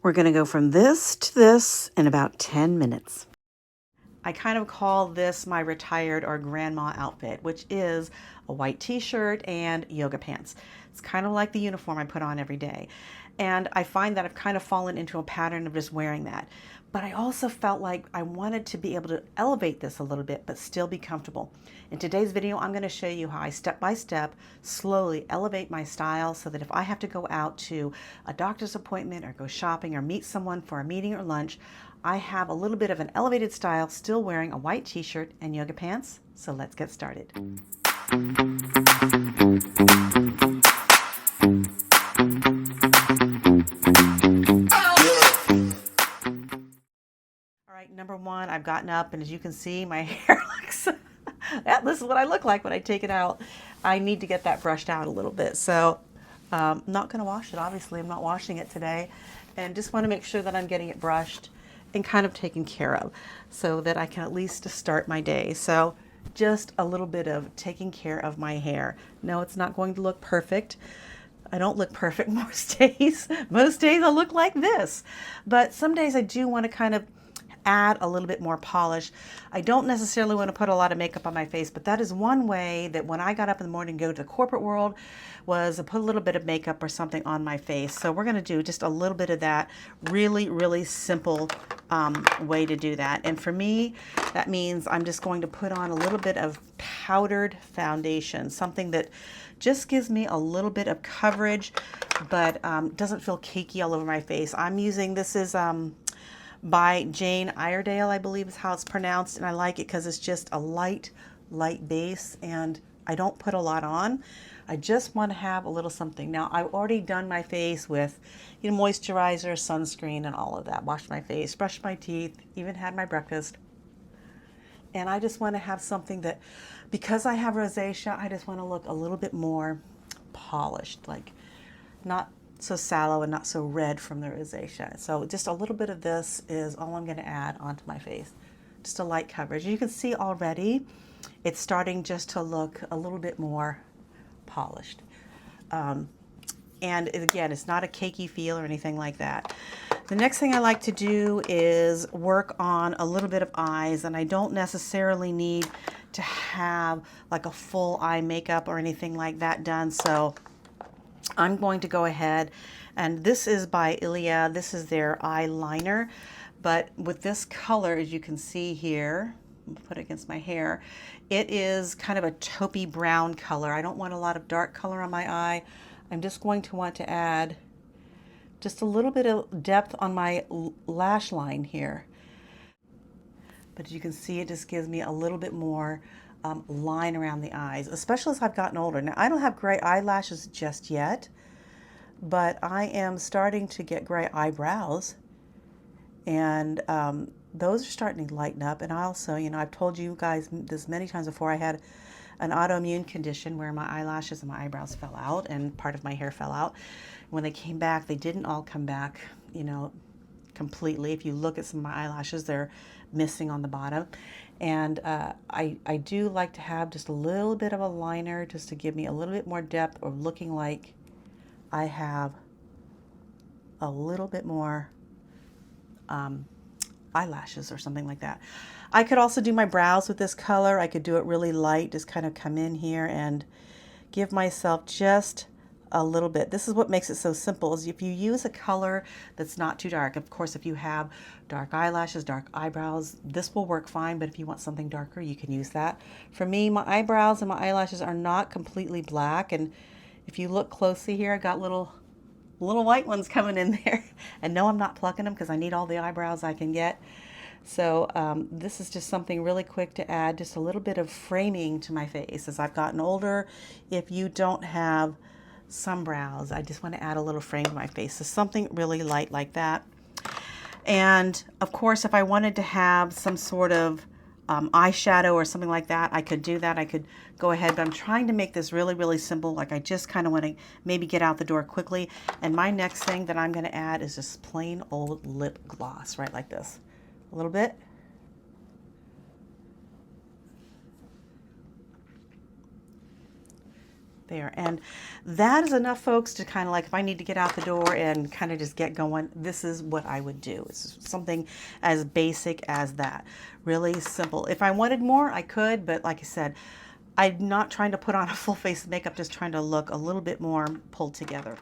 We're going to go from this to this in about 10 minutes. I kind of call this my retired or grandma outfit, which is a white t-shirt and yoga pants. It's kind of like the uniform I put on every day. And I find that I've kind of fallen into a pattern of just wearing that. But I also felt like I wanted to be able to elevate this a little bit, but still be comfortable. In today's video, I'm going to show you how I step by step slowly elevate my style so that if I have to go out to a doctor's appointment or go shopping or meet someone for a meeting or lunch, I have a little bit of an elevated style, still wearing a white t-shirt and yoga pants. So let's get started. Number one, I've gotten up, and as you can see, my hair looks, this is what I look like when I take it out. I need to get that brushed out a little bit. So I'm not going to wash it. Obviously, I'm not washing it today. And just want to make sure that I'm getting it brushed and kind of taken care of so that I can at least start my day. So just a little bit of taking care of my hair. No, it's not going to look perfect. I don't look perfect most days. Most days I look like this. But some days I do want to kind of add a little bit more polish. I don't necessarily want to put a lot of makeup on my face, but that is one way that when I got up in the morning to go to the corporate world was to put a little bit of makeup or something on my face. So we're going to do just a little bit of that. Really, really simple way to do that. And for me, that means I'm just going to put on a little bit of powdered foundation, something that just gives me a little bit of coverage, but doesn't feel cakey all over my face. I'm using, this is by Jane Iredale, I believe is how it's pronounced, and I like it because it's just a light base, and I don't put a lot on. I just want to have a little something. Now, I've already done my face with, moisturizer, sunscreen, and all of that. Washed my face, brushed my teeth, even had my breakfast. And I just want to have something that, because I have rosacea, I just want to look a little bit more polished, like not so sallow and not so red from the rosacea. So just a little bit of this is all I'm going to add onto my face. Just a light coverage. You can see already it's starting just to look a little bit more polished. And again, it's not a cakey feel or anything like that. The next thing I like to do is work on a little bit of eyes, and I don't necessarily need to have like a full eye makeup or anything like that done. So I'm going to go ahead, and this is by Ilia. This is their eyeliner, but with this color, as you can see here, I'll put it against my hair, it is kind of a taupey brown color. I don't want a lot of dark color on my eye. I'm just going to want to add just a little bit of depth on my lash line here. But as you can see, it just gives me a little bit more line around the eyes, especially as I've gotten older. Now, I don't have gray eyelashes just yet, but I am starting to get gray eyebrows, and those are starting to lighten up. And I also, I've told you guys this many times before, I had an autoimmune condition where my eyelashes and my eyebrows fell out and part of my hair fell out. When they came back, they didn't all come back, completely. If you look at some of my eyelashes, they're missing on the bottom. And I do like to have just a little bit of a liner just to give me a little bit more depth, or looking like I have a little bit more eyelashes or something like that. I could also do my brows with this color. I could do it really light, just kind of come in here and give myself just a little bit. This is what makes it so simple, is if you use a color that's not too dark. Of course, if you have dark eyelashes, dark eyebrows, this will work fine, but if you want something darker, you can use that. For me, my eyebrows and my eyelashes are not completely black, and if you look closely here, I got little white ones coming in there. And no, I'm not plucking them because I need all the eyebrows I can get. So this is just something really quick to add just a little bit of framing to my face as I've gotten older. If you don't have some brows, I just want to add a little frame to my face. So something really light like that. And of course, if I wanted to have some sort of eyeshadow or something like that, I could do that. I could go ahead, but I'm trying to make this really, really simple. Like, I just kind of want to maybe get out the door quickly. And my next thing that I'm going to add is just plain old lip gloss, right like this. A little bit. there. And that is enough, folks, to kind of like, if I need to get out the door and kind of just get going, this is what I would do. It's something as basic as that. Really simple. If I wanted more, I could, but like I said, I'm not trying to put on a full face of makeup, just trying to look a little bit more pulled together.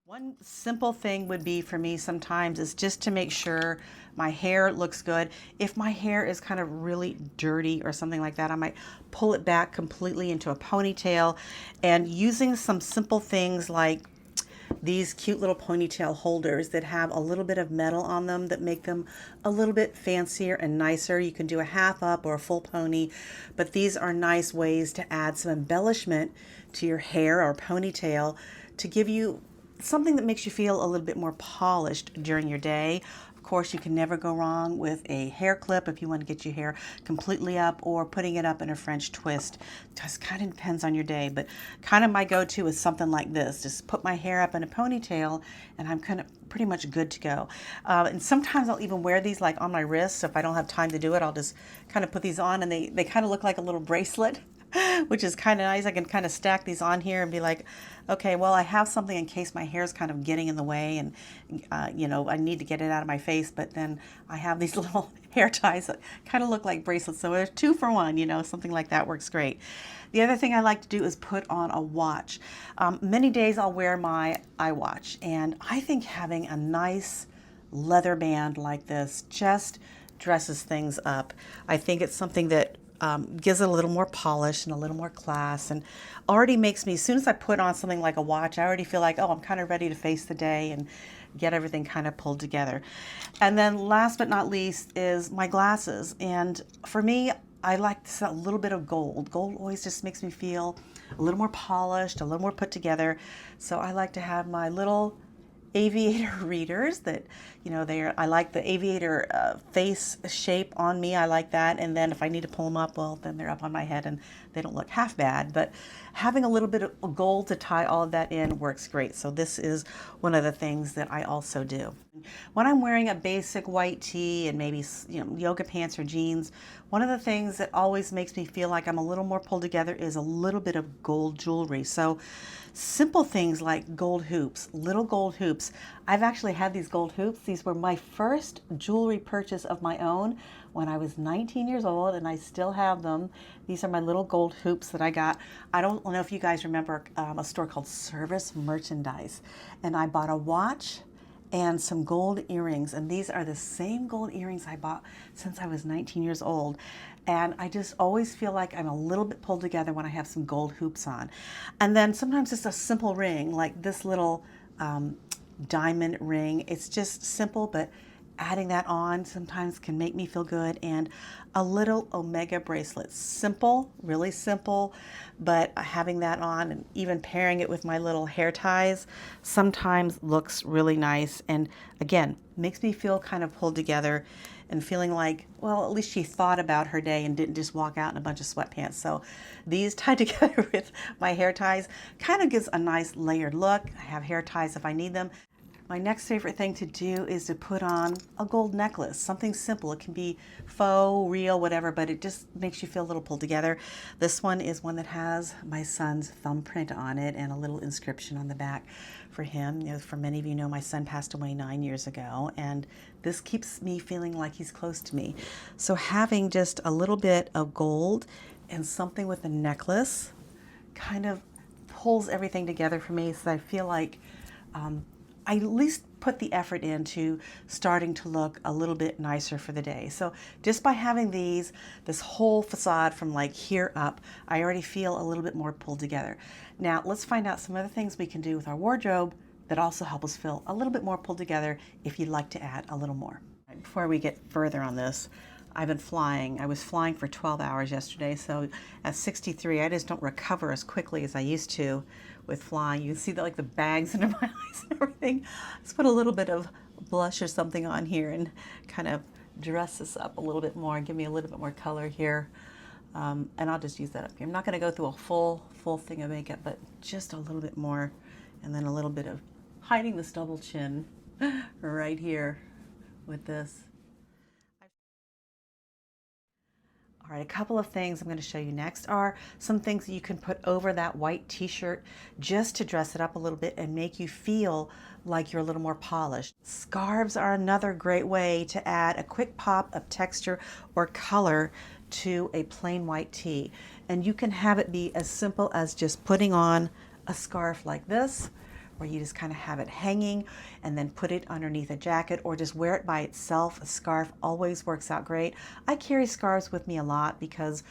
One simple thing would be for me sometimes is just to make sure my hair looks good. If my hair is kind of really dirty or something like that, I might pull it back completely into a ponytail, and using some simple things like these cute little ponytail holders that have a little bit of metal on them that make them a little bit fancier and nicer. You can do a half up or a full pony, but these are nice ways to add some embellishment to your hair or ponytail to give you something that makes you feel a little bit more polished during your day. Of course, you can never go wrong with a hair clip if you want to get your hair completely up, or putting it up in a French twist. Just kind of depends on your day, but kind of my go-to is something like this. Just put my hair up in a ponytail and I'm kind of pretty much good to go. And sometimes I'll even wear these like on my wrist. So if I don't have time to do it, I'll just kind of put these on, and they kind of look like a little bracelet, which is kind of nice. I can kind of stack these on here and be like, okay, well, I have something in case my hair is kind of getting in the way and, you know, I need to get it out of my face. But then I have these little hair ties that kind of look like bracelets. So there's 2 for 1, you know, something like that works great. The other thing I like to do is put on a watch. Many days I'll wear my iWatch, and I think having a nice leather band like this just dresses things up. I think it's something that gives it a little more polish and a little more class, and already makes me, as soon as I put on something like a watch, I already feel like, oh, I'm kind of ready to face the day and get everything kind of pulled together. And then last but not least is my glasses. And for me, I like a little bit of gold. Gold always just makes me feel a little more polished, a little more put together. So I like to have my little Aviator readers that, you know, I like the Aviator face shape on me. I like that. And then if I need to pull them up, well, then they're up on my head and they don't look half bad. But having a little bit of gold to tie all of that in works great. So this is one of the things that I also do. When I'm wearing a basic white tee and maybe, you know, yoga pants or jeans, one of the things that always makes me feel like I'm a little more pulled together is a little bit of gold jewelry. So simple things like gold hoops, little gold hoops. I've actually had these gold hoops. These were my first jewelry purchase of my own when I was 19 years old, and I still have them. These are my little gold hoops that I got. I don't know if you guys remember a store called Service Merchandise, and I bought a watch and some gold earrings, and these are the same gold earrings I bought since I was 19 years old. And I just always feel like I'm a little bit pulled together when I have some gold hoops on. And then sometimes it's a simple ring, like this little diamond ring. It's just simple, but adding that on sometimes can make me feel good. And a little Omega bracelet, simple, really simple, but having that on and even pairing it with my little hair ties sometimes looks really nice. And again, makes me feel kind of pulled together and feeling like, well, at least she thought about her day and didn't just walk out in a bunch of sweatpants. So these tied together with my hair ties kind of gives a nice layered look. I have hair ties if I need them. My next favorite thing to do is to put on a gold necklace, something simple. It can be faux, real, whatever, but it just makes you feel a little pulled together. This one is one that has my son's thumbprint on it and a little inscription on the back for him. You know, for many of you know, my son passed away 9 years ago, and this keeps me feeling like he's close to me. So having just a little bit of gold and something with a necklace kind of pulls everything together for me, so I feel like I at least put the effort into starting to look a little bit nicer for the day. So just by having this whole facade from like here up, I already feel a little bit more pulled together. Now let's find out some other things we can do with our wardrobe that also help us feel a little bit more pulled together if you'd like to add a little more. Before we get further on this, I've been flying. I was flying for 12 hours yesterday, so at 63, I just don't recover as quickly as I used to with flying. You can see like the bags under my eyes and everything. Let's put a little bit of blush or something on here and kind of dress this up a little bit more and give me a little bit more color here. And I'll just use that up here. I'm not going to go through a full thing of makeup, but just a little bit more, and then a little bit of hiding the stubble chin right here with this. All right, a couple of things I'm going to show you next are some things that you can put over that white t-shirt just to dress it up a little bit and make you feel like you're a little more polished. Scarves are another great way to add a quick pop of texture or color to a plain white tee. And you can have it be as simple as just putting on a scarf like this, where you just kind of have it hanging and then put it underneath a jacket, or just wear it by itself. A scarf always works out great. I carry scarves with me a lot because,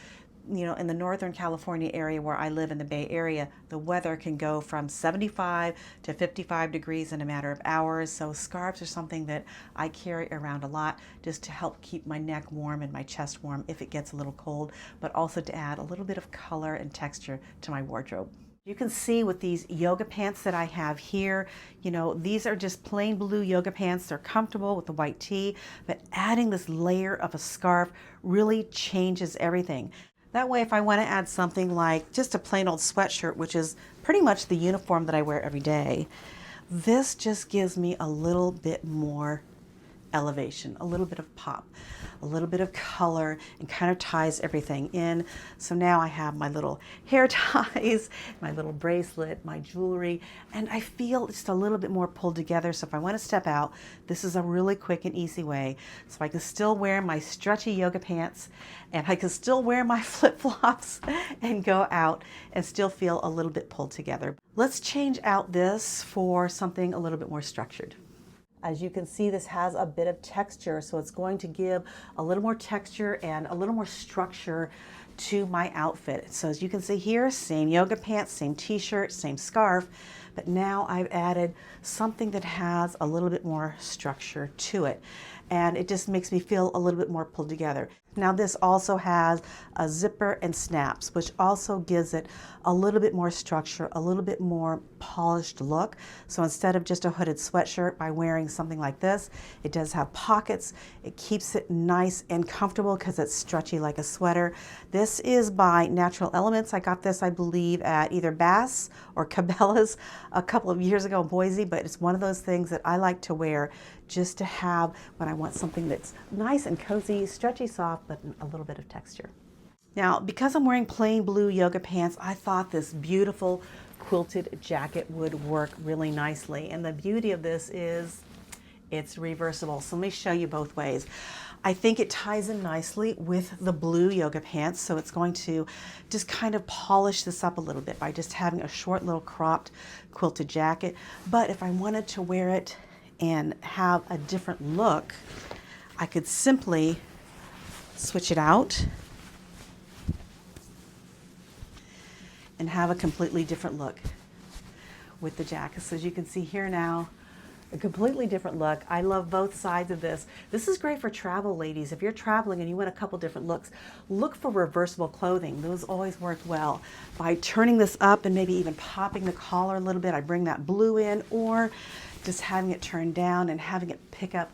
you know, in the Northern California area where I live in the Bay Area, the weather can go from 75 to 55 degrees in a matter of hours. So scarves are something that I carry around a lot just to help keep my neck warm and my chest warm if it gets a little cold, but also to add a little bit of color and texture to my wardrobe. You can see with these yoga pants that I have here, you know, these are just plain blue yoga pants. They're comfortable with the white tee, but adding this layer of a scarf really changes everything. That way, if I want to add something like just a plain old sweatshirt, which is pretty much the uniform that I wear every day, this just gives me a little bit more elevation, a little bit of pop, a little bit of color, and kind of ties everything in. So now I have my little hair ties, my little bracelet, my jewelry, and I feel just a little bit more pulled together. So if I want to step out, this is a really quick and easy way. So I can still wear my stretchy yoga pants, and I can still wear my flip-flops and go out and still feel a little bit pulled together. Let's change out this for something a little bit more structured. As you can see, this has a bit of texture, so it's going to give a little more texture and a little more structure to my outfit. So as you can see here, same yoga pants, same t-shirt, same scarf, but now I've added something that has a little bit more structure to it. And it just makes me feel a little bit more pulled together. Now this also has a zipper and snaps, which also gives it a little bit more structure, a little bit more polished look. So instead of just a hooded sweatshirt, by wearing something like this, it does have pockets. It keeps it nice and comfortable because it's stretchy like a sweater. This is by Natural Elements. I got this, I believe, at either Bass or Cabellas a couple of years ago in Boise, but it's one of those things that I like to wear just to have when I want something that's nice and cozy, stretchy, soft, but a little bit of texture. Now, because I'm wearing plain blue yoga pants, I thought this beautiful quilted jacket would work really nicely. And the beauty of this is it's reversible. So let me show you both ways. I think it ties in nicely with the blue yoga pants, so it's going to just kind of polish this up a little bit by just having a short little cropped quilted jacket. But if I wanted to wear it and have a different look, I could simply switch it out and have a completely different look with the jacket. So as you can see here now, a completely different look. I love both sides of this. This is great for travel, ladies. If you're traveling and you want a couple different looks, look for reversible clothing. Those always work well. By turning this up and maybe even popping the collar a little bit, I bring that blue in, or just having it turned down and having it pick up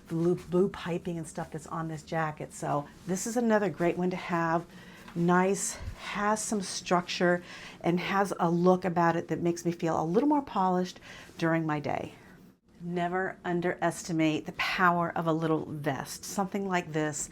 the blue piping and stuff that's on this jacket. So this is another great one to have. Nice, has some structure, and has a look about it that makes me feel a little more polished during my day. Never underestimate the power of a little vest. Something like this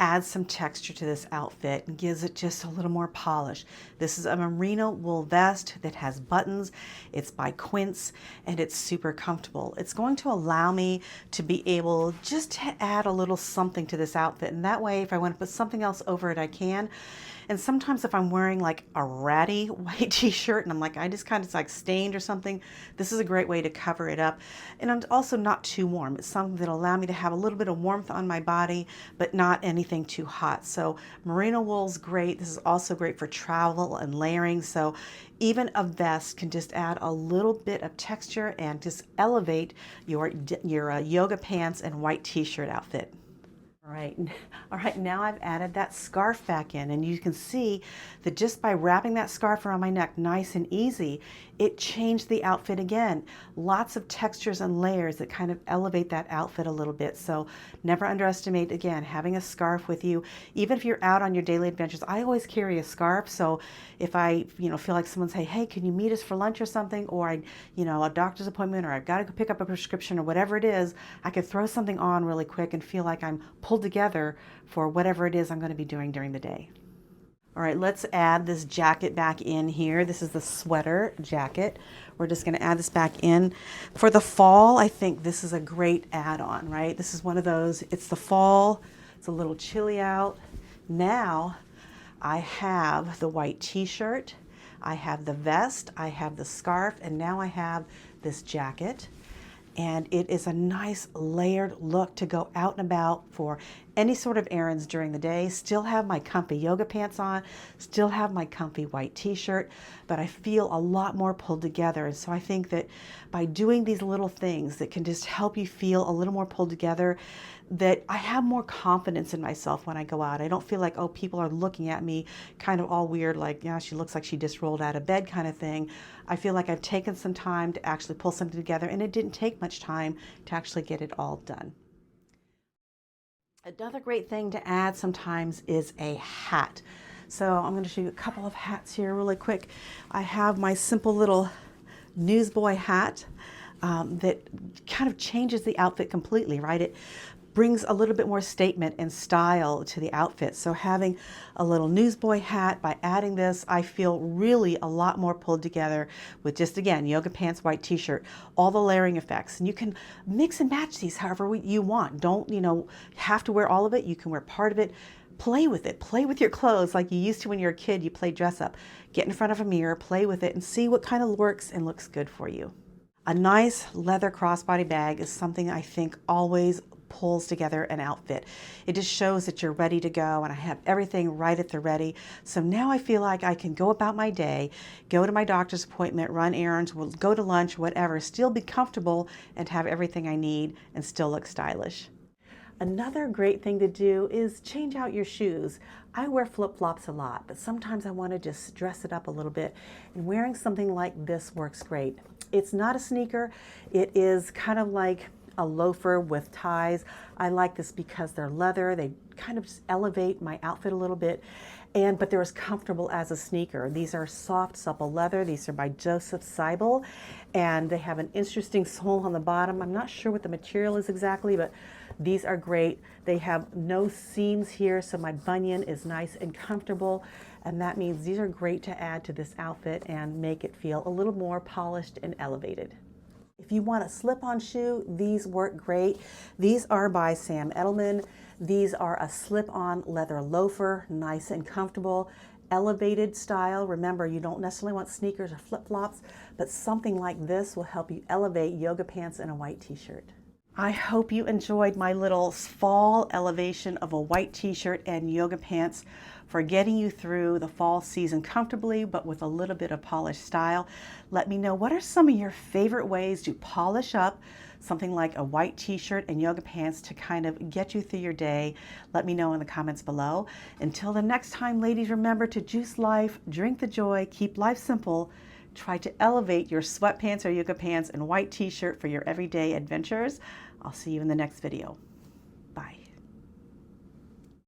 adds some texture to this outfit and gives it just a little more polish. This is a merino wool vest that has buttons. It's by Quince and it's super comfortable. It's going to allow me to be able just to add a little something to this outfit, and that way if I want to put something else over it, I can. And sometimes if I'm wearing like a ratty white t-shirt and I'm like, I just kind of like stained or something, this is a great way to cover it up. And I'm also not too warm. It's something that'll allow me to have a little bit of warmth on my body, but not anything too hot. So merino wool's great. This is also great for travel and layering. So even a vest can just add a little bit of texture and just elevate your yoga pants and white t-shirt outfit. All right, now I've added that scarf back in, and you can see that just by wrapping that scarf around my neck nice and easy, it changed the outfit again. Lots of textures and layers that kind of elevate that outfit a little bit. So never underestimate, again, having a scarf with you. Even if you're out on your daily adventures, I always carry a scarf. So if I, feel like someone say, hey, can you meet us for lunch or something? Or a doctor's appointment, or I've got to go pick up a prescription or whatever it is, I could throw something on really quick and feel like I'm pulled together for whatever it is I'm going to be doing during the day. All right, let's add this jacket back in here. This is the sweater jacket. We're just going to add this back in. For the fall, I think this is a great add-on, right? This is one of those, it's the fall, it's a little chilly out. Now I have the white t-shirt, I have the vest, I have the scarf, and now I have this jacket. And it is a nice layered look to go out and about for any sort of errands during the day. Still have my comfy yoga pants on, still have my comfy white t-shirt, but I feel a lot more pulled together. And so I think that by doing these little things that can just help you feel a little more pulled together, that I have more confidence in myself when I go out. I don't feel like, oh, people are looking at me kind of all weird, like, yeah, she looks like she just rolled out of bed kind of thing. I feel like I've taken some time to actually pull something together, and it didn't take much time to actually get it all done. Another great thing to add sometimes is a hat. So I'm going to show you a couple of hats here really quick. I have my simple little Newsboy hat that kind of changes the outfit completely, right? It brings a little bit more statement and style to the outfit. So having a little Newsboy hat, by adding this, I feel really a lot more pulled together with just, again, yoga pants, white t-shirt, all the layering effects. And you can mix and match these however you want. Don't, have to wear all of it. You can wear part of it. Play with it. Play with your clothes like you used to when you were a kid. You played dress up. Get in front of a mirror, play with it, and see what kind of works and looks good for you. A nice leather crossbody bag is something I think always pulls together an outfit. It just shows that you're ready to go, and I have everything right at the ready. So now I feel like I can go about my day, go to my doctor's appointment, run errands, go to lunch, whatever, still be comfortable and have everything I need and still look stylish. Another great thing to do is change out your shoes. I wear flip-flops a lot, but sometimes I want to just dress it up a little bit, and wearing something like this works great. It's not a sneaker. It is kind of like a loafer with ties. I like this because they're leather. They kind of just elevate my outfit a little bit, but they're as comfortable as a sneaker. These are soft, supple leather. These are by Joseph Seibel, and they have an interesting sole on the bottom. I'm not sure what the material is exactly, but these are great. They have no seams here, so my bunion is nice and comfortable, and that means these are great to add to this outfit and make it feel a little more polished and elevated. If you want a slip-on shoe, these work great. These are by Sam Edelman. These are a slip-on leather loafer, nice and comfortable, elevated style. Remember, you don't necessarily want sneakers or flip-flops, but something like this will help you elevate yoga pants and a white t-shirt. I hope you enjoyed my little fall elevation of a white t-shirt and yoga pants for getting you through the fall season comfortably, but with a little bit of polished style. Let me know, what are some of your favorite ways to polish up something like a white t-shirt and yoga pants to kind of get you through your day? Let me know in the comments below. Until the next time, ladies, remember to juice life, drink the joy, keep life simple. Try to elevate your sweatpants or yoga pants and white t-shirt for your everyday adventures. I'll see you in the next video. Bye.